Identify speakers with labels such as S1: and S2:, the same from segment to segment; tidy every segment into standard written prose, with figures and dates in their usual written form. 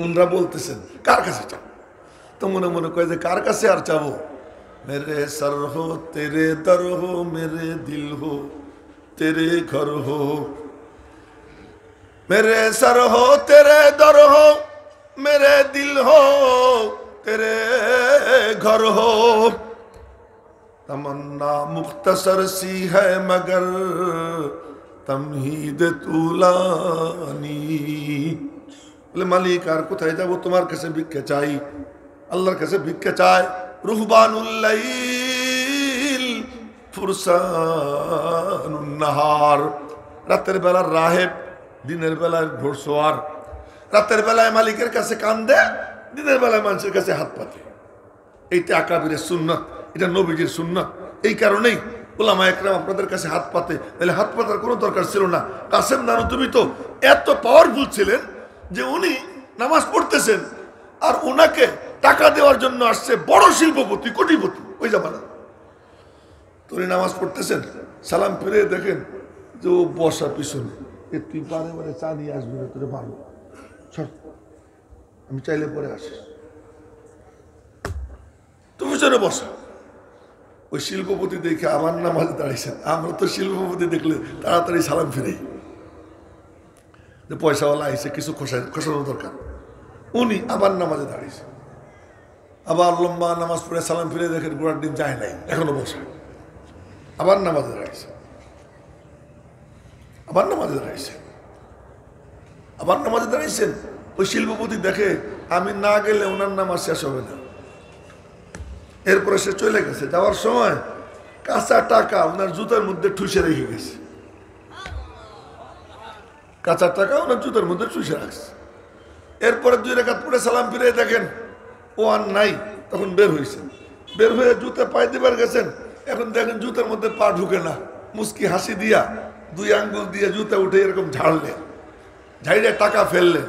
S1: উনরা বলতেছেন কার কাছে চাও, তো মনে মনে কয় যে কার কাছে আর চাবো, মেরে সর হো তেরে দর হো মেরে দিল হো তেরে ঘর হো, मेरे सर हो तेरे दर हो मेरे दिल हो तेरे घर हो, तमन्ना मुख्तसर सी है मगर तमहीद तुलानी। বলে মালিক আর কোথায় যাবো, তোমার কাছে ভিক্ষা চাই, আল্লাহর কাছে ভিক্ষা চাই। রুহবানুল লাইল ফুরসানুন নাহার, রাতের বেলার রাহেব, দিনের বেলায় ঘোড়সওয়ার। রাতের বেলায় মালিকের কাছে কান্দে, দিনের বেলায় মানুষের কাছে হাত পাতে। এইটা আকাবিরের সুন্নাত, এটা নবীজির সুন্নাত। এই কারণেই উলামা একরাম আপনাদের কাছে হাত পাতে, তাহলে হাত পাতার কোনো দরকার ছিল না। কাসেম নানুতুবি তো এত পাওয়ারফুল ছিলেন যে উনি নামাজ পড়তেছেন আর ওনাকে টাকা দেওয়ার জন্য আসছে বড় শিল্পপতি, কোটিপতি ওই জামানা। তো উনি নামাজ পড়তেছেন, সালাম ফিরে দেখেন যে ও বসা পিছনে, তুই পারে মানে চা নিয়ে আসবি না, তোরে পারবো, আমি চাইলে পরে আসিস, তুমি পিছনে বসা। ওই শিল্পপতি দেখে আমার নামাজে দাঁড়িয়েছেন। আমরা তো শিল্পপতি দেখলে তাড়াতাড়ি সালাম ফিরে, যে পয়সাওয়ালা আইসে কিছু খসানোর দরকার। উনি আবার নামাজে দাঁড়িয়েছে, আবার লম্বা নামাজ পড়ে সালাম ফিরে দেখেন গোড়ার দিন যায় নাই, এখনো বসে, আবার নামাজে দাঁড়িয়েছে, আবার নামাজে দাঁড়িয়েছে, আবার নামাজে দাঁড়িয়েছেন। ওই শিল্পপতি দেখে আমি না গেলে ওনার নামাজ শেষ হবে না। এরপরে সে চলে গেছে, যাওয়ার সময় কাঁচা টাকা ওনার জুতার মধ্যে ঠুসে রেখে গেছে, কাঁচা টাকা ওনার জুতার মধ্যে ঠুসে রাখছে। এরপরে 2 রাকাত পড়ে সালাম ফিরে দেখেন ও আর নাই, তখন বের হয়েছেন। বের হয়ে জুতা পায়ে দিবার গেছেন, এখন দেখেন জুতার মধ্যে পা ঢুকে না, মুস্কি হাসি দিয়া 2 আঙ্গুল দিয়ে জুতা উঠে এরকম ঝাড়লেন, ঝাড়িয়ে টাকা ফেললেন,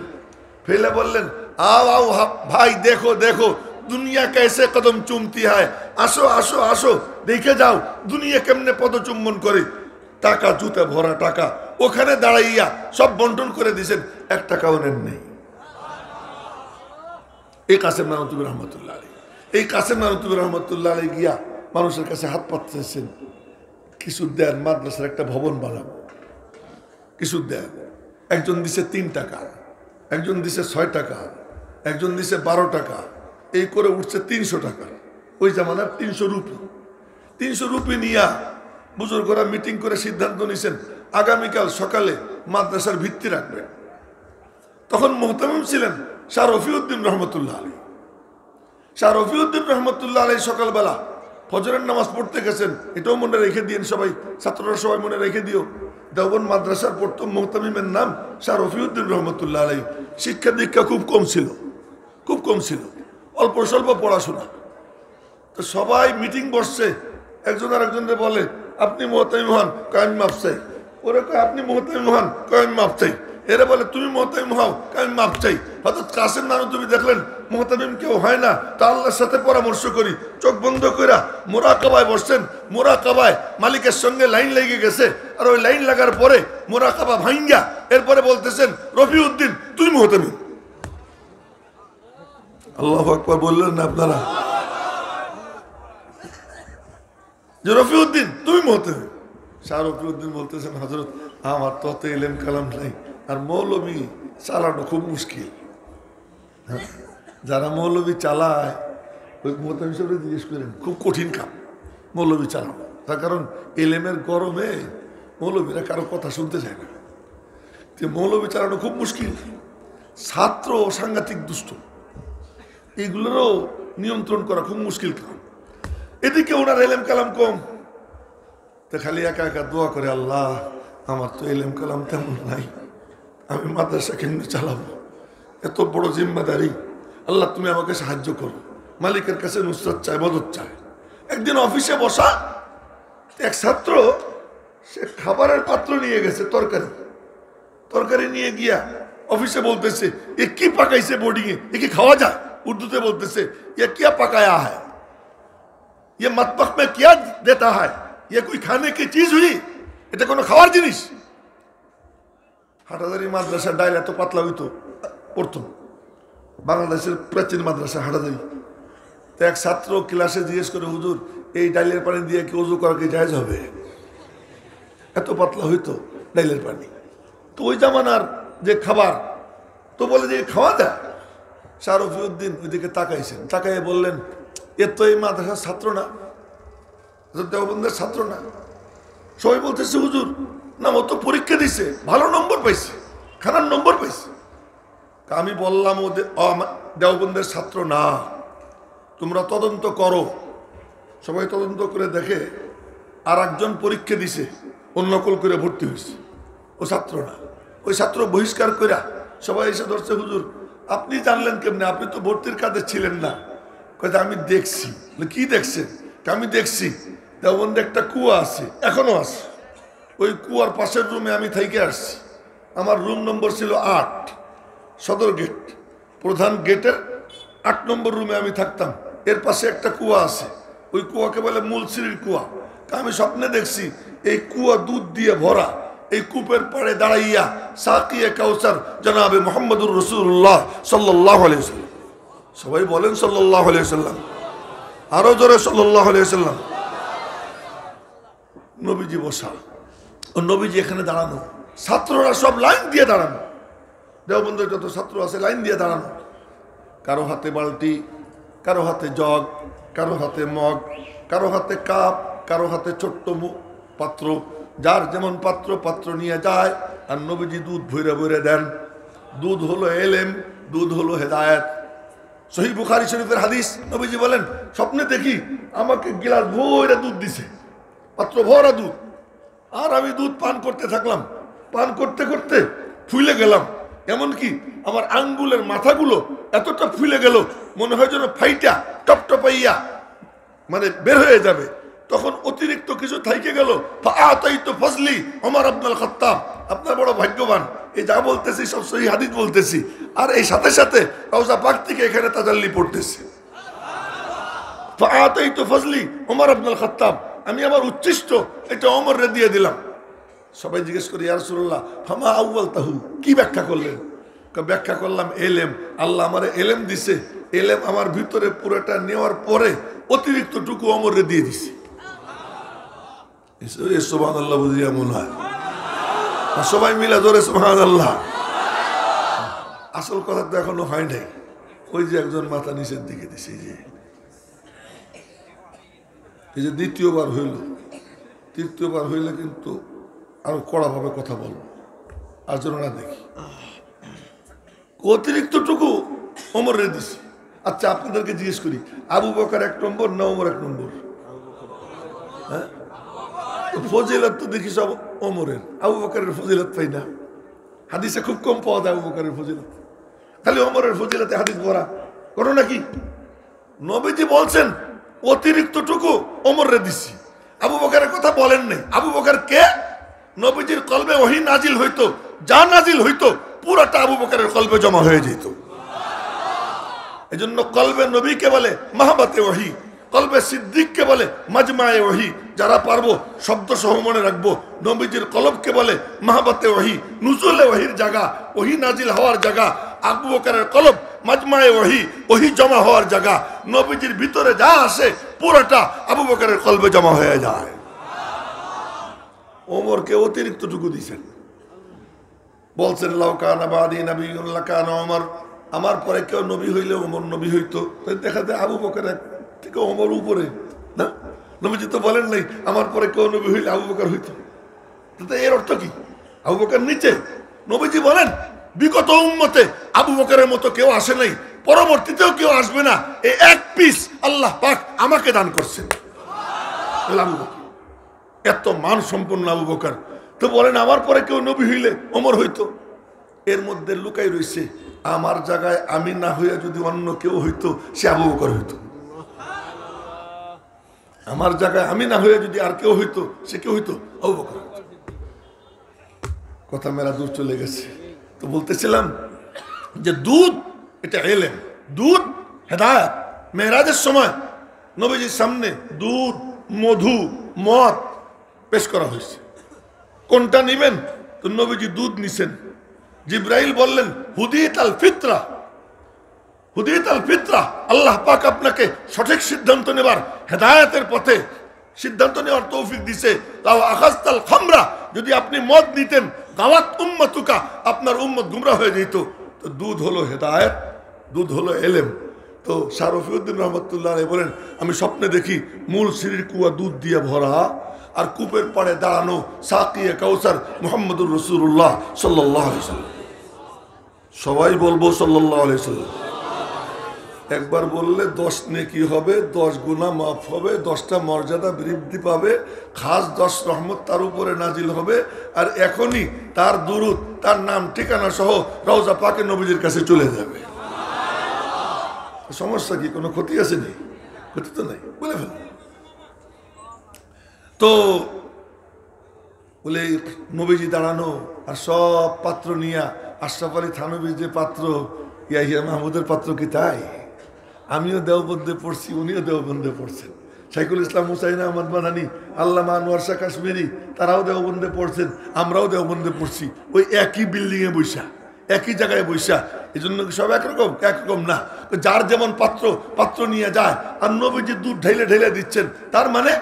S1: ফেলে বললেন आओ आओ भाई देखो देखो दुनिया कैसे कदम चुमती है, আসো আসো আসো দেখে যাও দুনিয়া কেমনে পদচুম্বন করে। টাকা জুতা ভরা টাকা, ওখানে দাঁড়াইয়া সব বন্টন করে দিয়েছেন, 1 টাকাও নেন নেই। এই কাসেম নানুতুবি রহমতুল্লাহ আলাইহি, এই কাসেম নানুতুবি রহমতুল্লাহ আলাইহি গিয়া মানুষের কাছে হাত পাততেছেন, কিছু দেন মাদ্রাসার একটা ভবন বানাবো, কিছু দেন। একজন দিছে 3 টাকা, একজন দিছে 6 টাকা, একজন দিছে 12 টাকা, এই করে উঠছে 300 টাকা। ওই জামানার 300 রুপি, 300 রুপি নিয়া বুজুর্গরা মিটিং করে সিদ্ধান্ত নিয়েছেন আগামীকাল সকালে মাদ্রাসার ভিত্তি রাখবেন। তখন মুহতামিম ছিলেন শাহ রফিউদ্দিন রহমতুল্লাহ আলাইহি। শাহ রফিউদ্দিন রহমতুল্লাহ আলাইহি সকালবেলা ফজরের নামাজ পড়তে গেছেন, এটাও মনে রেখে দিন সবাই, ছাত্ররা সবাই মনে রেখে দিও। দেওবন্দ মাদ্রাসার প্রথম মুহতামিমের নাম শাহ রফিউদ্দিন রহমতুল্লাহ আলাইহি। শিক্ষা দীক্ষা খুব কম ছিল, খুব কম ছিল, অল্প স্বল্প পড়াশোনা। তো সবাই মিটিং বসছে, একজন আর একজনকে বলে আপনি মুহতামিম হন, কায়েম মাপ চাই। ওরা কয় আপনি মুহতামিম হন, কায়েম মাপ চাই। এরা বলে তুমি মুহতামিম হও, কায়েম মাপ চাই। হযরত কাসেম নানুতুবি দেখলেন মুহতামিম কেউ হয় না, তা আল্লাহর সাথে পরামর্শ করি, চোখ বন্ধ কইরা মুরাকাবায় বসছেন। মুরাকাবায় মালিকের সঙ্গে লাইন লেগে গেছে, আর ওই লাইন লাগার পরে মুরাকাবা ভাঙ্গা এরপরে বলতেছেন রফিউদ্দিন তুই মুহতামিম। আল্লাহু আকবার বললেন না আপনারা, যে রফিউদ্দিন তুমি মুহতামিম। শাহ রফিউদ্দিন বলতেছেন হযরত আমার তত ইলম কালাম নাই, আর মৌলবী চালানো খুব মুশকিল। যারা মৌলবী চালায় ওই মুহতামিম সাহেব জিজ্ঞেস করেন, খুব কঠিন কাম মৌলবী চালানো। তার কারণ ইলমের গরমে মৌলবীরা কারো কথা শুনতে চায় না, মৌলবী চালানো খুব মুশকিল। ছাত্র সাংঘাতিক দুষ্ট, এগুলোরও নিয়ন্ত্রণ করা খুব মুশকিল কাম। এদিকে ওনার এলেম কালাম কম, তো খালি একা একা দোয়া করে আল্লাহ আমার তো এলেম কালাম তেমন নাই, আমি মাদ্রাসা কেমনি চালাবো, এত বড় জিম্মাদারি, আল্লাহ তুমি আমাকে সাহায্য করো। মালিকের কাছে নুসরত চায়, মদত চায়। একদিন অফিসে বসা এক ছাত্র, সে খাবারের পাত্র নিয়ে গেছে, তরকারি নিয়ে গিয়া অফিসে বলতেছে এ কি পাকাইছে বোর্ডিংয়ে, এ কি খাওয়া যায়? উর্দুতে বলতেছে ये क्या पकाया है, ये मतबख में क्या देता है, ये कोई खाने की चीज हुई, এটা কোনো খাওয়ার জিনিস? হাটাদারি মাদ্রাসা ডাইল এত পাতলা হইতো পড়তো, বাংলাদেশের প্রাচীন মাদ্রাসা হাটাজারি। তো এক ছাত্র ক্লাসে জিজ্ঞেস করে, হুজুর এই ডাইলের পানি দিয়ে কি ওযু করা কি জায়েজ হবে? এত পাতলা হইতো ডাইলের পানি। তো ওই জামানার যে খাবার, তো বলে যে খাওয়া যায়। শারফিউদ্দিন ওইদিকে তাকাইছেন, তাকাইয়ে বললেন, এ তো এই মাদ্রাসার ছাত্র না, দেওবন্দের ছাত্র না। সবাই বলতেছে, হুজুর না ও তো পরীক্ষা দিছে, ভালো নম্বর পাইছে, খারাপ নম্বর পাইছে। আমি বললাম ও দেওবন্দের ছাত্র না, তোমরা তদন্ত করো। সবাই তদন্ত করে দেখে আর একজন পরীক্ষা দিছে, অন্যকল করে ভর্তি হয়েছে, ও ছাত্র না। ওই ছাত্র বহিষ্কার করে সবাই এসে ধরছে, হুজুর আপনি জানলেন কেমনে, আপনি তো ভর্তির কাজে ছিলেন না। কয়েছে আমি দেখছি। কি দেখছেন? আমি দেখছি দেওবন্দে একটা কুয়া আছে, এখনো আছে। ওই কুয়ার পাশের রুমে আমি থেকে আসছি। আমার রুম নম্বর ছিল 8, সদর গেট, প্রধান গেটের 8 নম্বর রুমে আমি থাকতাম। এর পাশে একটা কুয়া আছে, ওই কুয়াকে বলে মুলসিরির কুয়া। আমি স্বপ্নে দেখছি এই কুয়া দুধ দিয়ে ভরা। এই কূপের পাড়ে দাঁড়াইয়া সাকিয়ে কাউসার জনাবে মুহাম্মদুর রাসূলুল্লাহ সাল্লাল্লাহু আলাইহি ওয়াসাল্লাম। সবাই বলেন সাল্লাল্লাহু আলাইহি ওয়াসাল্লাম, আরো জোরে সাল্লাল্লাহু আলাইহি ওয়াসাল্লাম। নবীজি বসা, ও নবীজি এখানে দাঁড়ানো, ছাত্ররা সব লাইন দিয়ে দাঁড়ানো। দেওবন্দের যত ছাত্র আছে লাইন দিয়ে দাঁড়ানো। কারো হাতে বালতি, কারো হাতে জগ, কারো হাতে মগ, কারো হাতে কাপ, কারো হাতে ছোট্ট পাত্র। যার যেমন পাত্র নিয়ে যায়। আর নবীজি দুধ ভরে ভরে দেন। দুধ হলো এলেম, দুধ হলো হেদায়েত। সহিহ বুখারী শরীফের হাদিস, নবীজি বলেন, স্বপ্নে দেখি আমাকে গিলাস ভরে দুধ দিছে, পাত্র ভরা দুধ। আর আমি দুধ পান করতে থাকলাম। পান করতে করতে ফুলে গেলাম। এমনকি আমার আঙ্গুলের মাথাগুলো এতটা ফুলে গেল, মনে হয় যেন ফাইটা টপটপাইয়া মানে বের হয়ে যাবে। তখন অতিরিক্ত কিছু থাইকে গেল। ফজলি ওমর ইবনুল খাত্তাব, আপনার বড় ভাগ্যবান। এই যা বলতেছি সব সহিহ হাদিস বলতেছি, আর এই সাথে সাথে রওজা পাক থেকে এখানে তাজাল্লি পড়তেছি। ফজলি ওমর ইবনুল খাত্তাব, আমি আমার উচ্ছিষ্ট এটা ওমরে দিয়ে দিলাম। সবাই জিজ্ঞেস করি, ইয়া রাসূলুল্লাহ ফামা আউয়ালতাহু, কি ব্যাখ্যা করলেন? ব্যাখ্যা করলাম এলেম। আল্লাহ আমার এলেম দিছে, এলেম আমার ভিতরে পুরোটা নেওয়ার পরে অতিরিক্ত টুকু ওমরে দিয়ে দিছে। সুবহানাল্লাহ বুঝিয়া মনে হয় সবাই মিলে জোরে সুবহানাল্লাহ। আসল কথা তো এখনো হয় নাই। ওই যে একজন মাথা নিচের দিকে দিছে, এই যে দ্বিতীয়বার হইল, তৃতীয়বার হইলে কিন্তু আরো কড়াভাবে কথা বলবো, আর যেন না দেখি। অতিরিক্ত টুকু ওমরে দিছে। আচ্ছা আপনাদেরকে জিজ্ঞেস করি, আবু বকর 1 নম্বর না ওমর 1 নম্বর? হ্যাঁ, ফজিলত তো দেখি সব ওমরের, আবু বকরের ফজিলত পাই না। হাদিসে খুব কম পাওয়া যায় আবু বকরের ফজিলত, খালি ওমরের ফজিলতে হাদিস ভরা। করো নাকি? নবীজি বলছেন অতিরিক্ত টুকু ওমরে দিছি, আবু বকরের কথা বলেন নাই। আবু বকর কে? নবীজির কলবে ওহী নাজিল হইতো, যা নাজিল হইতো পুরোটা আবু বকরের কলবে জমা হয়ে যেত। এজন্য কলবে নবীকে বলে মাহবাতে ওহী, কলবে সিদ্দিককে বলে মাজমায়ে ওহী। যারা পারবো শব্দ সহ মনে রাখবো, নবীজির কলবকে বলে মাহবাতে ওহী, নুজুলে ওহীর জায়গা, ওহী নাজিল হওয়ার জায়গা। আবু বকরের কলব মাজমায়ে ওহী, ওহী জমা হওয়ার জায়গা। নবীজির ভিতরে যা আসে পুরোটা আবু বকরের কলবে জমা হয়ে যায়। ওমরকে অতিরিক্ত টুকু দিয়েছেন। বলছেন লাউ কানা বাদি নবিয়্যুন লাকানা ওমর, আমার পরে কেউ নবী হইলে ওমর নবী হইতো। দেখা যায় আবু বকরের থেকে ওমর উপরে না। নবীজি তো বলেন নাই আমার পরে কেউ নবী হইলে আবু বকর হইতো। এর অর্থ কি? আবু বকর নিচে। নবীজি বলেন বিগত উম্মতে আবু বকরের মতো কেউ আসে নাই, পরবর্তীতেও কেউ আসবে না। এই এক পিস আল্লাহ পাক আমাকে দান করছেন। আবু বকর এত মান সম্পন্ন আবু বকর, তো বলেন আমার পরে কেউ নবী হইলে ওমর হইতো। এর মধ্যে লুকাই রয়েছে আমার জায়গায় আমি না হইয়া যদি অন্য কেউ হইতো সে আবু বকর হইতো। আমার জায়গায় আমি না হইয়া যদি আর কেউ হইতো সে কেউ হইতো আবু বকর। কথা মেলা দূর চলে গেছে। তো বলতেছিলাম যে দুধ এটা এলেম, দুধ হেদায়েত। মেরাজের সময় নবীজির সামনে দুধ, মধু, মদ পেশ করা হয়েছে। কোনটা নিবেন? তো নবীজি দুধ নিছেন। জিব্রাইল বললেন হুদিত আল ফিতরা, হুদিয়াতাল ফিতরা, আল্লাহ পাক আপনাকে সঠিক সিদ্ধান্ত নেবার, হেদায়েতের পথে সিদ্ধান্ত নেওয়ার তৌফিক দিছে। লাউ আখাযতাল খামরা, যদি আপনি মদ নিতেন, গাওয়াত উম্মাতুকা, আপনার উম্মত গুমরাহ হয়ে যেত। তো দুধ হলো হেদায়েত, দুধ হলো এলেম। তো শাহ রফিউদ্দিন রহমতুল্লাহ আলাইহি বলেন, আমি স্বপ্নে দেখি মূল সিঁড়ির কুয়া দুধ দিয়ে ভরা, আর কূপের পাড়ে দাঁড়ানো সাকিয়ে কাউসার মুহাম্মদুর রাসূলুল্লাহ সাল্লাল্লাহু আলাইহি ওয়াসাল্লাম। সবাই বলবো সাল্লাল্লাহু আলাইহি ওয়াসাল্লাম। একবার বললে 10 নেকি হবে, 10 গুনাহ মাফ হবে, 10টা মর্যাদা বৃদ্ধি পাবে, খাস 10 রহমত তার উপরে নাজিল হবে। আর এখনই তার দুরূদ, তার নাম ঠিকানা সহ রওজা পাকে নবীজির কাছে চলে যাবে। সমস্যা কি? কোনো ক্ষতি আছে নি? ক্ষতি তো নাই, বলে ফেল। তো বলে নবীজি দাঁড়ানো, আর সব পাত্র নিয়া, আশরাফ আলী থানবীর যে পাত্র, ইয়াহিয়া মাহমুদের পাত্র কি তাই? আমিও দেওবন্দে পড়ছি, উনিও দেওবন্দে পড়ছেন। শাইখুল ইসলাম হুসাইন আহমদ মাদানী, আল্লামা আনোয়ার শাহ কাশ্মীরি, তারাও দেওবন্দে পড়ছেন, আমরাও দেওবন্দে পড়ছি। ওই একই বিল্ডিংয়ে বৈশা, একই জায়গায় বৈশা। এই জন্য সব একরকম? একরকম না। যার যেমন পাত্র নিয়ে যায়, আর নবীজি দুধ ঢেলে ঢেলে দিচ্ছেন, তার মানে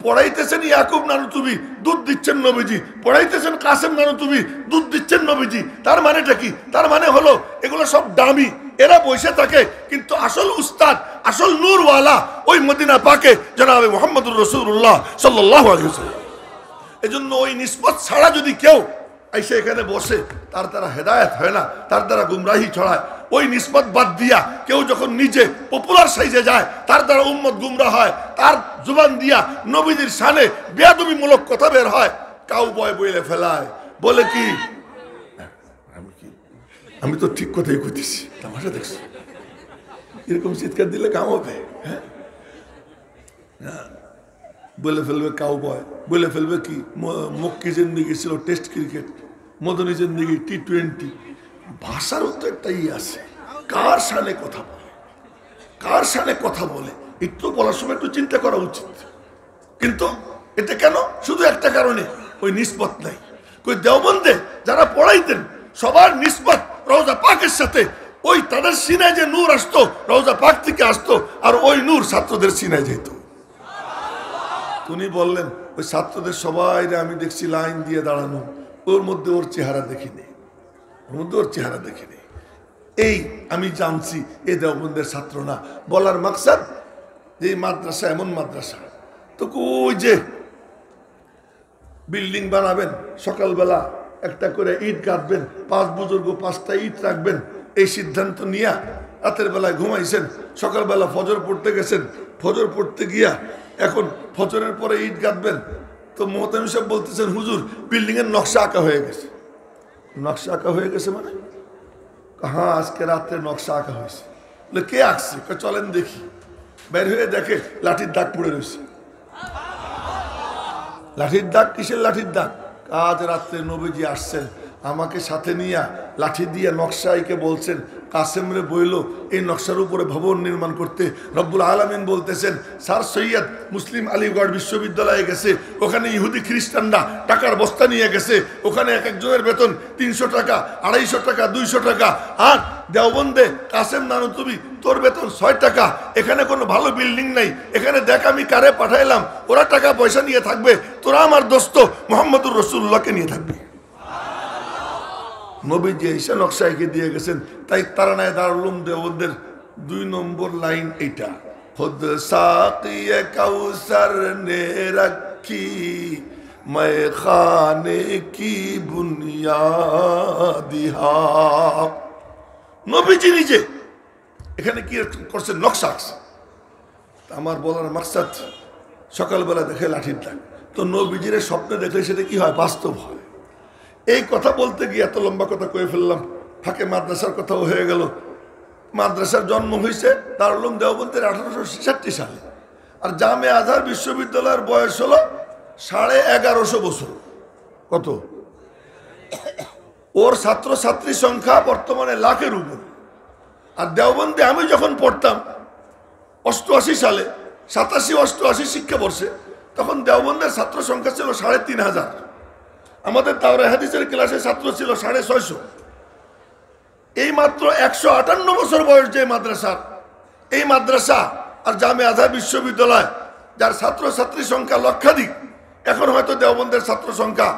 S1: পড়াইতেছেন ইয়াকুব নানুতুবি, দুধ দিচ্ছেন নবীজি। পড়াইতেছেন কাসেম নানুতুবি, দুধ দিচ্ছেন নবীজি। তার মানেটা কি? তার মানে হলো এগুলো সব দামি, এরা বসে থাকে, কিন্তু আসল উস্তাদ, আসল নূরওয়ালা ওই মদিনা পাকে জনাবে মুহাম্মদুর রাসূলুল্লাহ সাল্লাল্লাহু আলাইহি ওয়াসাল্লাম। এজন্য ওই নিসবত ছাড়া যদি কেউ এসে এখানে বসে, তার দ্বারা হেদায়েত হয় না, তার দ্বারা গুমরাহি ছড়ায়। ওই নিসবত বাদ দিয়া কেউ যখন নিজে পপুলার সাইজে যায়, তার দ্বারা উম্মত গুমরাহ হয়। তার জুবান দিয়া নবীজির শানে বেয়াদবিমূলক কথা বের হয়, কাউ বয় বইলে ফেলায়, বলে কি আমি তো ঠিক কথাই কইতেছি, তামাশা দেখছি। এরকম চিৎকার দিলে কাম হবে? হ্যাঁ, বলে ফেলবে কাউ বয়, বলে ফেলবে কি মক্কি জিন্দিগি ছিল টেস্ট ক্রিকেট, মদনী জিন্দিগি T20। ভাষারও তো একটা আছে, কার শানে কথা বলে, কার শানে কথা বলে, একটু বলার সময় একটু চিন্তা করা উচিত। কিন্তু এটা কেন? শুধু একটা কারণে, ওই নিসবত নাই। কই দেওবন্দে যারা পড়াইতেন, সবার নিসবত রওজা পাকের সাথে। ওই তাদের সিনায় যে নূর আসতো, রওজা পাক থেকে আসতো, আর ওই নূর ছাত্রদের সিনায় যেত। উনি বললেন, ওই ছাত্রদের সবাই আমি দেখছি লাইন দিয়ে দাঁড়ানো, ওর মধ্যে ওর চেহারা দেখিনি, ওর মধ্যে ওর চেহারা দেখিনি। এই আমি জানছি এ দেওবন্দের ছাত্র না। বলার মাকসাদ যে মাদ্রাসা এমন মাদ্রাসা, তো ওই যে বিল্ডিং বানাবেন, সকালবেলা একটা করে ইট গাঁথবেন, 5 বুজুর্গ 5টা ইট রাখবেন, এই সিদ্ধান্ত নিয়া রাতের বেলায় ঘুমাইছেন, সকালবেলা ফজর পড়তে গেছেন, ফজর পড়তে গিয়া এখন ফজরের পরে ইট গাঁথবেন। তো মোহতামিম সাহেব বলতেছেন, হুজুর বিল্ডিং এর নকশা আঁকা হয়ে গেছে। নকশা আঁকা হয়ে গেছে মানে? হ্যাঁ, আজকে রাত্রে নকশা আঁকা হয়েছে। বলে কে আঁকছে? চলেন দেখি। বের হয়ে দেখে লাঠির দাগ পড়ে রয়েছে। লাঠির দাগ? কিসের লাঠির দাগ? আজ রাত্রে নবীজি আসছেন, আমাকে সাথে নিয়ে লাঠি দিয়ে নকশাইকে বলছেন, কাসেম রে বইল এই নকশার উপরে ভবন নির্মাণ করতে। রব্বুল আলামিন বলতেছেন, স্যার সৈয়দ মুসলিম আলিগড় বিশ্ববিদ্যালয়ে গেছে, ওখানে ইহুদি খ্রিস্টানরা টাকার বস্তা নিয়ে গেছে, ওখানে এক একজনের বেতন 300 টাকা, 250 টাকা, 200 টাকা। আর দেওবন্দে কাসেম নানুতুবি, তোর বেতন 6 টাকা। এখানে কোনো ভালো বিল্ডিং নাই, এখানে দেখ আমি কারে পাঠাইলাম, ওরা টাকা পয়সা নিয়ে থাকবে, তোরা আমার দোস্ত মুহাম্মদুর রাসূলুল্লাহকে নিয়ে থাকবি। নবীজি এসে নকশাইকে দিয়ে গেছেন। তাই তারানায়ে দারুল উলুম দেওবন্দের 2 নম্বর লাইন এইটা, খুদ সাকিয়ে কাউসার নে রাখি मैं खाने की बुनियादिहा। নবীজি নিজে এখানে কি করছেন? নকশা আঁকছে। আমার বলার মাকসাদ, সকালবেলা দেখে লাঠির দাগ, তো নবীজির স্বপ্নে দেখলে সেটা কি হয়? বাস্তব হয়। এই কথা বলতে গিয়ে এত লম্বা কথা কয়ে ফেললাম, ফাঁকে মাদ্রাসার কথাও হয়ে গেল। মাদ্রাসার জন্ম হয়েছে দারুল উলুম দেওবন্দের 1866 সালে, আর জামে আজহার বিশ্ববিদ্যালয়ের বয়স হলো 1150 বছর। কত? ওর ছাত্রছাত্রী সংখ্যা বর্তমানে লাখের উপর। আর দেওবন্দে আমি যখন পড়তাম 88 সালে, 87-88 শিক্ষাবর্ষে, তখন দেওবন্দের ছাত্র সংখ্যা ছিল 3500। আমাদের তাওরা হাদিসের ক্লাসে ছাত্র ছিল 650। এই মাত্র 158 বছর বয়স যে মাদ্রাসার, এই মাদ্রাসা আর জামিয়া আজহার বিশ্ববিদ্যালয় যার ছাত্রছাত্রী সংখ্যা লক্ষাধিক, এখন হয়তো দেওবন্দের ছাত্র সংখ্যা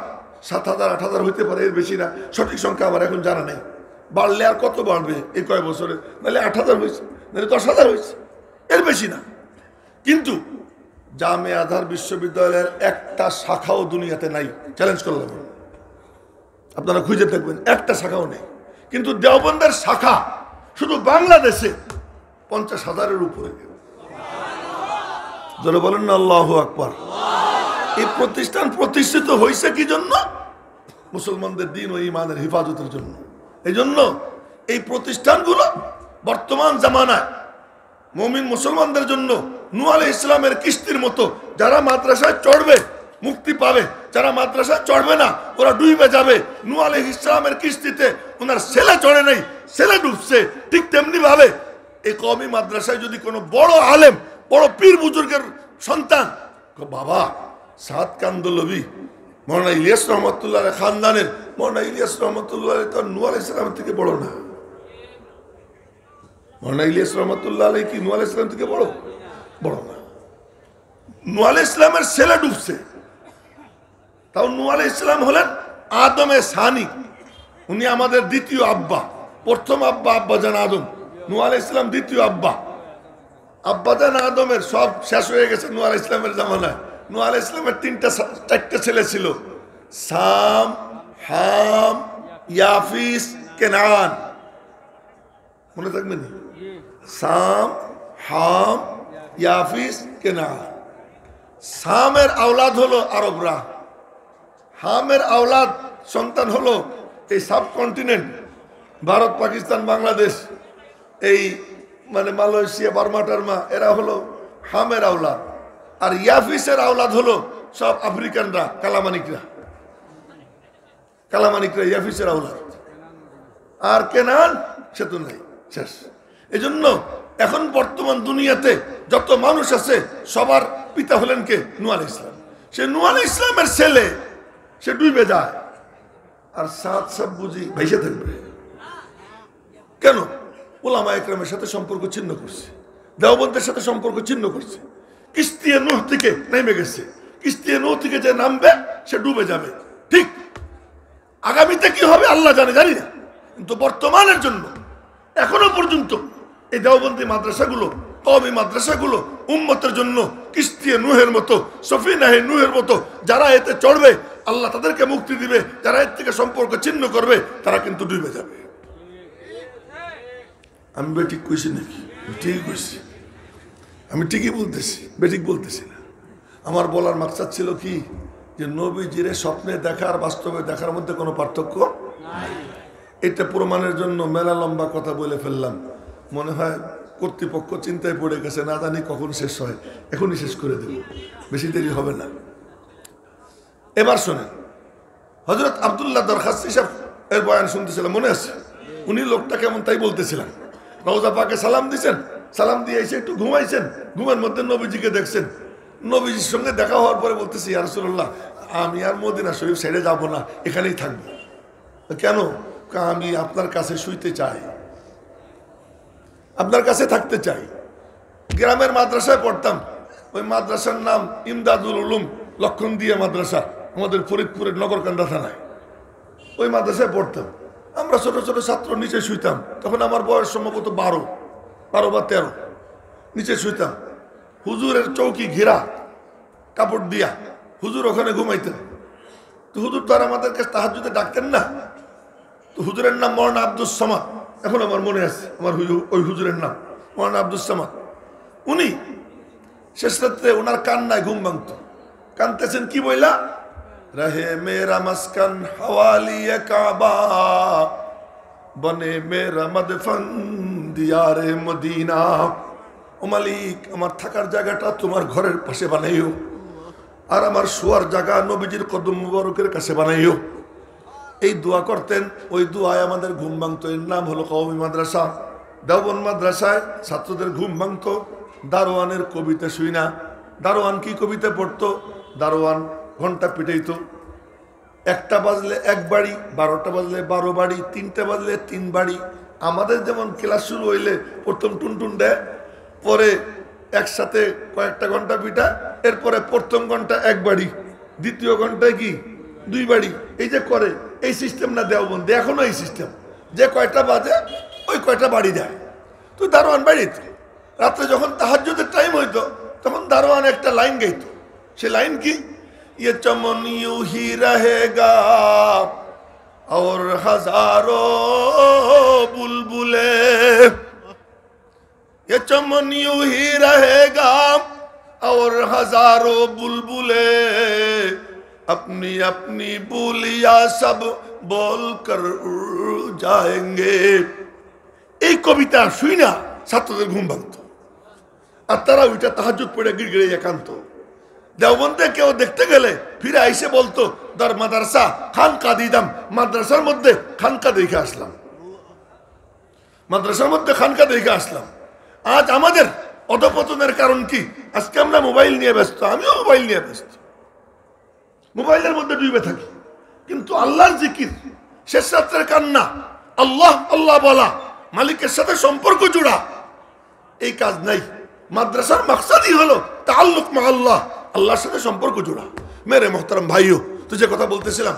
S1: 7,000 8,000 হইতে পারে, এর বেশি না, সঠিক সংখ্যা আমার এখন জানা নেই। বাড়লে আর কত বাড়বে এই কয় বছরে, নাহলে 8,000 হয়েছে, নাহলে 10,000 হয়েছে, এর বেশি না। কিন্তু জামিয়া আজহার বিশ্ববিদ্যালয়ের একটা শাখাও দুনিয়াতে নাই, চ্যালেঞ্জ করলাম, আপনারা খুঁজে দেখবেন, একটা শাখাও নেই। কিন্তু দেওবন্দের শাখা শুধু বাংলাদেশে 50,000-এর উপরে। যারা বলেন না আল্লাহু আকবার। এই প্রতিষ্ঠান প্রতিষ্ঠিত হয়েছে কি জন্য? মুসলমানদের দ্বীন ও ঈমানের হেফাজতের জন্য। এই জন্য এই প্রতিষ্ঠানগুলো বর্তমান জামানায় মুমিন মুসলমানদের জন্য নূহ আলাইহিস সালামের কিস্তির মতো, যারা মাদ্রাসায় চড়বে মুক্তি পাবে, যারা মাদ্রাসায় চড়বে না ওরা ডুবে যাবে। নূহ আলাইহিস সালামের কিস্তিতে ওনার ছেলে চড়ে নাই, ছেলে ডুবছে। ঠিক তেমনি ভাবে এই কওমি মাদ্রাসায় যদি কোনো বড় আলেম, বড় পীর বুজুর্গের সন্তান, বাবা সাদ কান্দলবি মৌলানা ইলিয়াস রহমতুল্লাহ খানদানের, মৌলানা ইলিয়াস রহমতুল্লাহ তো নূহ আলাইহিস সালাম থেকে বড় না। মৌলানা ইলিয়াস রহমতুল্লাহ আলাই কি নূহ আলাইহিস সালাম থেকে বড়? বড় না। নূহ আলাইহিস সালামের ছেলে ডুবছে, তাও নূহ আলাইহিস সালাম হলেন আদমে সানি, উনি আমাদের দ্বিতীয় আব্বা। প্রথম আব্বা আব্বাজান আদম, নূহ আলাইহিস সালাম দ্বিতীয় আব্বা। আব্বাজান আদমের সব শেষ হয়ে গেছে নূহ আলাইহিস সালামের জামানায়। নূহ আলাইহিস সালামের 4টা ছেলে ছিল, সাম, হাম, ইয়াফিস, কেনান। মনে থাকবেন? সাম, হাম, ইয়াফিস, কেনান। সামের আওলাদ হলো আরবরা, হামের আওলাদ সন্তান হলো এই সাবকন্টিনেন্ট, ভারত, পাকিস্তান, বাংলাদেশ, এই মানে মালয়েশিয়া, বার্মা টার্মা, এরা হলো হামের আওলাদ। আর ইয়াফিসের আওলাদ হলো সব আফ্রিকানরা, কালামানিকরা। কালামানিকরা ইয়াফিসের আওলাদ। আর কেনান সে তো নাই, শেষ। এই জন্য এখন বর্তমান দুনিয়াতে যত মানুষ আছে সবার পিতা হলেন কে? নূহ আলাইহিস সালাম। সে নূহ আলাইহিস সালামের ছেলে, সে ডুবে যায়, আর সাত সব বুঝি ভাইসে থাকবে কেন? ওলামা একরামের সাথে সম্পর্ক ছিন্ন করছে, দেওবন্দের সাথে সম্পর্ক ছিন্ন করছে। কিস্তিয়ে নূহ থেকে নেমে গেছে, কিস্তিয়ে নূহ থেকে যে নামবে সে ডুবে যাবে। ঠিক আগামীতে কি হবে আল্লাহ জানে, জানি না। কিন্তু বর্তমানের জন্য এখনো পর্যন্ত এই দেওবন্দি মাদ্রাসাগুলো, কওমি মাদ্রাসাগুলো উম্মতের জন্য কিস্তিয়ে নূহের মতো, সফিনাহে নূহের মতো। যারা এতে চড়বে আল্লাহ তাদেরকে মুক্তি দিবে, যারা এর থেকে সম্পর্ক ছিন্ন করবে তারা কিন্তু ডুবে যাবে। আমি বেঠিক কইছি নাকি? ঠিকই কইছি, আমি ঠিকই বলতেছি, বেঠিক বলতেছি না। আমার বলার মাকসাদ ছিল কি, যে নবীজিরে স্বপ্নে দেখা আর বাস্তবে দেখার মধ্যে কোনো পার্থক্য নাই। এটা প্রমাণের জন্য মেলা লম্বা কথা বলে ফেললাম। মনে হয় কর্তৃপক্ষ চিন্তায় পড়ে গেছে, না জানি কখন শেষ হয়, এখনই শেষ করে দেব, বেশি দেরি হবে না। এবার শোনেন, হযরত আব্দুল্লাহ দরখাস্তি সাহেব এর বয়ান শুনতেছিলাম, মনে আছে? উনি লোকটা কেমন তাই বলতেছিলাম। রওজা পাকে সালাম দিয়েছেন, সালাম দিয়ে এসে একটু ঘুমাইছেন, ঘুমের মধ্যে নবীজিকে দেখছেন। নবীজির সঙ্গে দেখা হওয়ার পরে বলতেছি, ইয়া রাসূলুল্লাহ, আমি আর মদিনা শরীফ ছেড়ে যাব না, এখানেই থাকবো। কেন? আমি আপনার কাছে শুইতে চাই, আপনার কাছে থাকতে চাই। গ্রামের মাদ্রাসায় পড়তাম, ওই মাদ্রাসার নাম ইমদাদুল উলুম লক্ষণদিয়া মাদ্রাসা, আমাদের ফরিদপুরের নগরকান্দা থানায়। ওই মাদ্রাসায় পড়তাম আমরা, ছোট ছোট ছাত্র নিচে শুইতাম। তখন আমার বয়স সম্ভবত 12 বা 13। নিচে শুইতাম, হুজুরের চৌকি ঘেরা কাপড় দিয়া, হুজুর ওখানে ঘুমাইতেন। তো হুজুর তো আর আমাদের কাছে তাহাজ্জুদে ডাকতেন না। তো হুজুরের নাম মৌলানা আব্দুস সামাদ, এখন আমার মনে আছে আমার ওই হুজুরের নাম মৌলানা আব্দুস সামাদ। উনি শেষ রাত্রে ওনার কান্নায় ঘুম ভাঙত। কানতেছেন কি বইলা, রহে মেরা মাসকান হাওয়ালিয়ে কাবা, বনে মেরা মদফন দিয়ারে মদিনা। ও মালিক, আমার থাকার জায়গাটা তোমার ঘরের পাশে বানাইও, আর আমার শোয়ার জায়গা নবীজির কদম মুবারকের কাছে বানাইও। এই দোয়া করতেন, ওই দোয়ায় আমাদের ঘুম ভাঙত। এর নাম হলো কওমি মাদ্রাসা। দেওবন্দ মাদ্রাসায় ছাত্রদের ঘুম ভাঙত দারোয়ানের কবিতা শুই না। দারোয়ান কি কবিতা পড়তো? দারোয়ান ঘন্টা পিটাইতো। 1টা বাজলে 1 বাড়ি, 12টা বাজলে 12 বাড়ি, 3টা বাজলে 3 বাড়ি, আমাদের যেমন ক্লাস শুরু হইলে প্রথম টুনটুন দেয়, পরে একসাথে কয়েকটা ঘন্টা পিঠা, এরপরে প্রথম ঘন্টা এক বাড়ি, দ্বিতীয় ঘন্টায় কি 2 বাড়ি, এই যে করে এই সিস্টেম না দেওবন্দি এখনো এই সিস্টেম, যে কয়টা বাজে ওই কয়টা বাড়ি দেয়। তো দারোয়ান বাড়িত রাত্রে যখন তাহাজ্জুদের টাইম হইতো তখন দারোয়ান একটা লাইন গাইতো। সে লাইন কি, ये चमन यूं ही रहेगा और हजारों बुलबुले, ये चमन यूं ही रहेगा और हजारों बुलबुले अपनी अपनी बोलियां सब बोल कर उड़ जाएंगे। এই কবিতা শুই না ছাত্রদের ঘুম ভাঙতো, আর তারা ওইটা তাহাজ্জুদ পড়ে গিড়গিড়ে একান্ত। দেওবন্দে কেউ দেখতে গেলে ফিরে আইসে বলতো দর মাদ্রাসা খানকা দিদাম, মাদ্রাসার মধ্যে খানকা দেখে আসলাম, মাদ্রাসার মধ্যে খানকা দেখে আসলাম। আজ আমাদের অধপতনের কারণ কি? আজকে আমরা মোবাইল নিয়ে ব্যস্ত, আমিও মোবাইল নিয়ে ব্যস্ত, মোবাইলের মধ্যে ডুবে থাকি। কিন্তু আল্লাহর জিকির, শেষ রাত্রের কান্না, আল্লাহ আল্লাহ বলা, মালিকের সাথে সম্পর্ক জোড়া, এই কাজ নাই। মাদ্রাসার মাকসাদই হলো তাআল্লুক মা আল্লাহ, আল্লাহর সাথে সম্পর্ক জোড়া। মেরে মোহতারাম ভাইও, তো যে কথা বলতেছিলাম,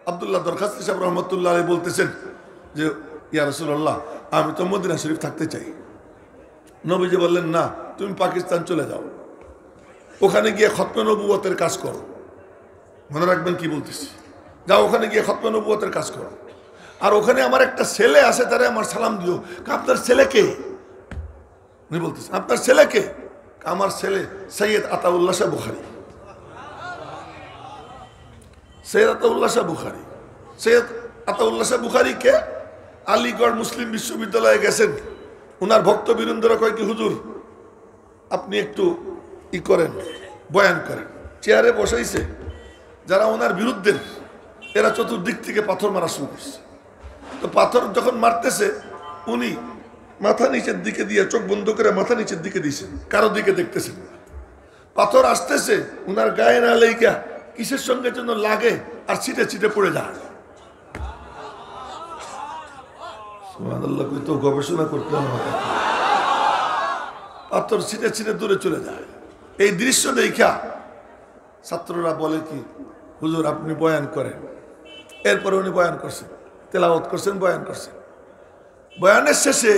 S1: আব্দুল্লাহ দরখাস্তি সাহেব রহমতুল্লাহ আলাইহি বলতেছেন যে ইয়া রাসূলুল্লাহ, আমি তো মদিনা শরীফ থাকতে চাই। নবীজি বললেন না, তুমি পাকিস্তান চলে যাও, ওখানে গিয়ে খতমে নবুয়তের কাজ করো। মনে রাখবেন কি বলতেছি, যাও ওখানে গিয়ে খতমে নবুয়তের কাজ করো। আর ওখানে আমার একটা ছেলে আছে, তারে আমার সালাম দিও। আপনার ছেলে কে? উনি বলতেছেন আপনার ছেলে কে? আমার ছেলে সৈয়দ আতাউল্লাহ শাহ বুখারী। সৈয়দ আতাউল্লাহ শাহ বুখারী, সৈয়দ আতাউল্লাহ শাহ বুখারী কে? আলিগড় মুসলিম বিশ্ববিদ্যালয়ে গেছেন, ওনার ভক্তবৃন্দরা কয় কি হুজুর আপনি একটু ই করেন, বয়ান করেন। চেয়ারে বসাইছে, যারা ওনার বিরুদ্ধে এরা চতুর্দিক থেকে পাথর মারা শুরু করছে। তো পাথর যখন মারতেছে উনি মাথা নিচের দিকে দিয়ে চোখ বন্ধ করে মাথা নিচের দিকে দিয়েছেন, কারো দিকে দেখতেছেন। পাথর আসতেছে উনার গায়ে না লেগা কিসের সঙ্গে যেন লাগে আর ছিটে ছিটে পড়ে যায়। সুবহানাল্লাহ, তো গবেষণা করতে হবে। পাথর ছিটে ছিটে দূরে চলে যায়। এই দৃশ্য দেখা ছাত্ররা বলে কি হুজুর আপনি বয়ান করেন। এরপরে উনি বয়ান করছেন, তেলাওয়াত করছেন, বয়ান করছেন। বয়ানের শেষে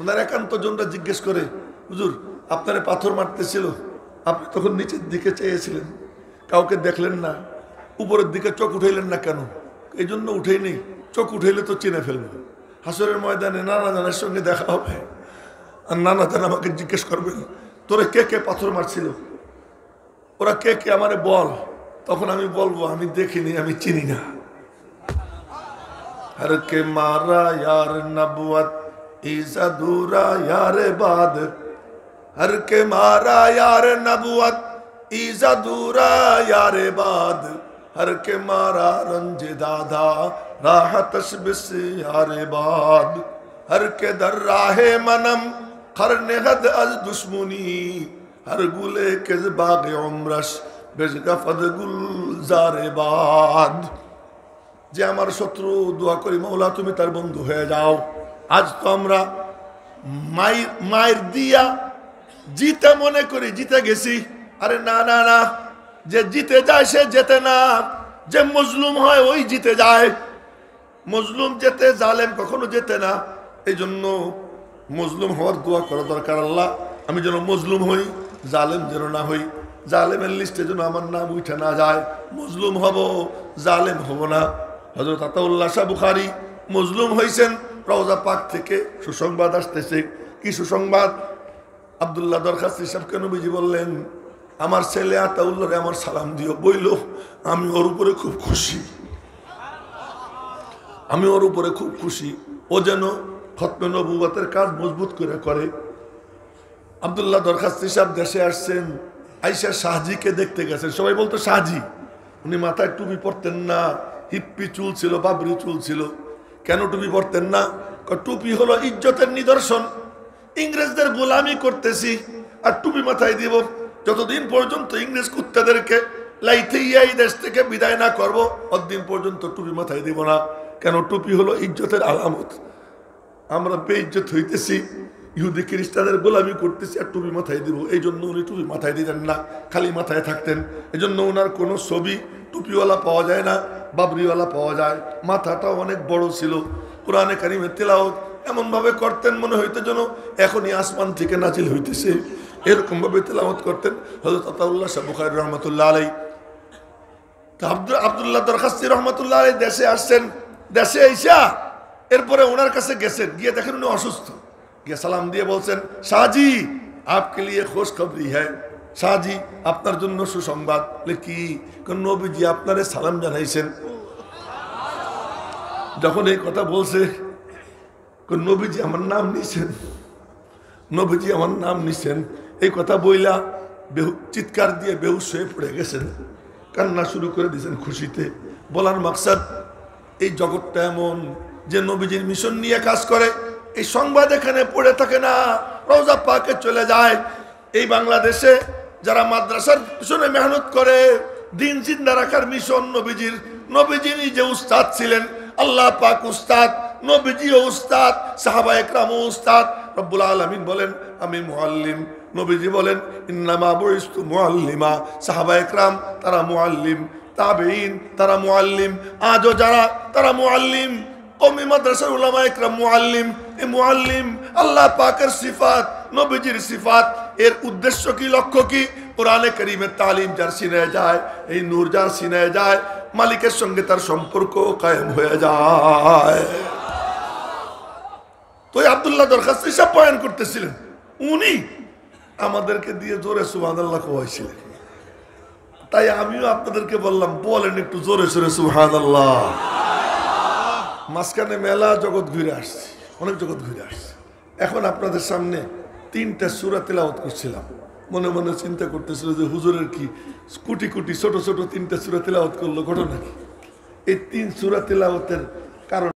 S1: ওনার একান্ত জনরা জিজ্ঞেস করে হুজুর আপনারে পাথর মারতেছিল, আপনি তখন নিচের দিকে চেয়েছিলেন, কাউকে দেখলেন না, উপরের দিকে চোখ উঠাইলেন না কেন? এই জন্য উঠেই নেই, চোখ উঠাইলে তো চিনে ফেলবে। হাসরের ময়দানে নানা জানের সঙ্গে দেখা হবে, আর নানা জান আমাকে জিজ্ঞেস করবেন তোরে কে কে পাথর মারছিল, ওরা কে কে আমারে বল। তখন আমি বলবো আমি দেখিনি, আমি চিনি না। हर के मारा यार नबुवत ईसा दूरा यार बाद, हर के मारा यार नबुवत ईसा दूरा यार बाद, हर के मारा रंज दादा राहत तशबिस यार बाद, हर के दर राहे मनम खरने हद अज दुश्मनी, हर गुले के बाग उम्रश बेजगफद गुलजार बाद। যে আমার শত্রু দোয়া করি মওলা তুমি তার বন্ধু হয়ে যাও। আজ তো আমরা মায়ের দিয়া জিতে মনে করি জিতে গেছি। আরে না না না, যে জিতে যায় সে জেতে না, যে মজলুম হয় ওই জিতে যায়। মজলুম জেতে, জালেম কখনো জেতে না। এই জন্য মজলুম হওয়ার দোয়া করা দরকার। আল্লাহ আমি যেন মজলুম হই, জালেম যেন না হই, জালেমের লিস্টে যেন আমার নাম উঠে না যায়। মজলুম হব, জালেম হব না। হযরত আতাউল্লাহ শাহ বুখারী মজলুম হয়েছেন, রওজা পাক থেকে সুসংবাদ আসতেছে। কি সুসংবাদ? আব্দুল্লাহ দরখাস্তি সাহেবকে নবীজি বললেন আমার ছেলে আতাউল্লাহরে আমার সালাম দিও। বইল আমি ওর উপরে খুব খুশি, আমি ওর উপরে খুব খুশি, ও যেন খতমে নবুয়তের কাজ মজবুত করে করে। আব্দুল্লাহ দরখাস্তি সাহেব দেশে আসছেন, আইসা শাহজিকে দেখতে গেছেন। সবাই বলতো শাহজি, উনি মাথায় টুপি পরতেন না, হিপ্পি চুল ছিল, বাবরি চুল ছিল। কেন টুপি পরতেন না? টুপি হলো ইজ্জতের নিদর্শন। ইংরেজদের গোলামি করতেছি আর টুপি মাথায় দিব, যতদিন পর্যন্ত ইংরেজ কুত্তাদেরকে লাইথেইয়া এই দেশ থেকে বিদায় না করবো ততদিন পর্যন্ত টুপি মাথায় দিব না। কেন? টুপি হলো ইজ্জতের আলামত। আমরা বেইজ্জত হইতেছি, ইহুদি খ্রিস্টানের গোলামি করতেছি আর টুপি মাথায় দিব। এই জন্য উনি টুপি মাথায় দিতেন না, খালি মাথায় থাকতেন। এই জন্য ওনার কোনো ছবি টুপিওয়ালা পাওয়া যায় না, বাবরিওয়ালা পাওয়া যায়। মাথাটা অনেক বড় ছিল। কোরআনে কারিমের তেলাওয়াত এমনভাবে করতেন মনে হইতো যেন এখনই আসমান থেকে নাজিল হইতেছে, এরকমভাবে তেলাওয়াত করতেন হযরত আতাউল্লাহ শাহ বুখারী রহমাতুল্লাহ আলাইহি। আব্দুল্লাহ দরখাস্তি রহমতুল্লাহ আলাইহি দেশে আসছেন। দেশে আইসা এরপরে ওনার কাছে গেছেন, গিয়ে দেখেন উনি অসুস্থ। গিয়ে সালাম দিয়ে বলছেন, শাহজি আপকে লিয়ে খোশ খবরি হ্যাঁ, শাহজি আপনার জন্য সুসংবাদ। কি? নবীজি আপনারে সালাম জানাইছেন। যখন এই কথা বলছে, নবীজি আমার নাম নিছেন, নবীজি আমার নাম নিছেন, এই কথা বইলা চিৎকার দিয়ে বেহুশ হয়ে পড়ে গেছেন, কান্না শুরু করে দিয়েছেন খুশিতে। বলার মাকসাদ, এই জগৎটা এমন যে নবীজির মিশন নিয়ে কাজ করে, এই সংবাদ এখানে পড়ে থাকে না, রওজা পাকে চলে যায়। এই বাংলাদেশে যারা মাদ্রাসার পিছনে মেহনত করে, দিন জিন্দা রাখার মিশন নবীজির, নবীজি নিজে উস্তাদ ছিলেন, আল্লাহ পাক উস্তাদ, নবীজিও উস্তাদ, সাহাবা একরামও উস্তাদ। রব্বুল আলামিন বলেন আমি মুআল্লিম, নবীজি বলেন ইন্নামা বুইস্তু মুআল্লিমা। সাহাবা একরাম তারা মুআল্লিম, তাবেঈন তারা মুআল্লিম, আজও যারা তারা মুআল্লিম। কওমি মাদ্রাসার উলামা একরাম মুআল্লিম। এই মুআল্লিম আল্লাহ পাকের সিফাত, নবীজির সিফাত। এর উদ্দেশ্য কি, লক্ষ্য কি? কোরআনে কারীমের তালিম যার সিনায় যায়, এই নূর যার সিনায় যায়, মালিকের সঙ্গে তার সম্পর্ক কায়েম হয়ে যায়। তো আব্দুল্লাহ দরখাস্তি সব বয়ান করতেছিলেন, উনি আমাদেরকে দিয়ে জোরে সুবহানাল্লাহ কওয়াইছিলেন। তাই আমিও আপনাদেরকে বললাম, বলেন একটু জোরে সোরে সুবহানাল্লাহ। মাঝখানে মেলা জগৎ ঘুরে আসছে, অনেক জগৎ ঘুরে আসছে। এখন আপনাদের সামনে 3টা সূরা তেলাওয়াত করছিলাম। মনে মনে চিন্তা করতেছিল যে হুজুরের কি কোটি কোটি ছোট ছোট 3টা সূরা তেলাওয়াত করলো, ঘটনা কি? এই 3 সূরা তেলাওয়াতের কারণ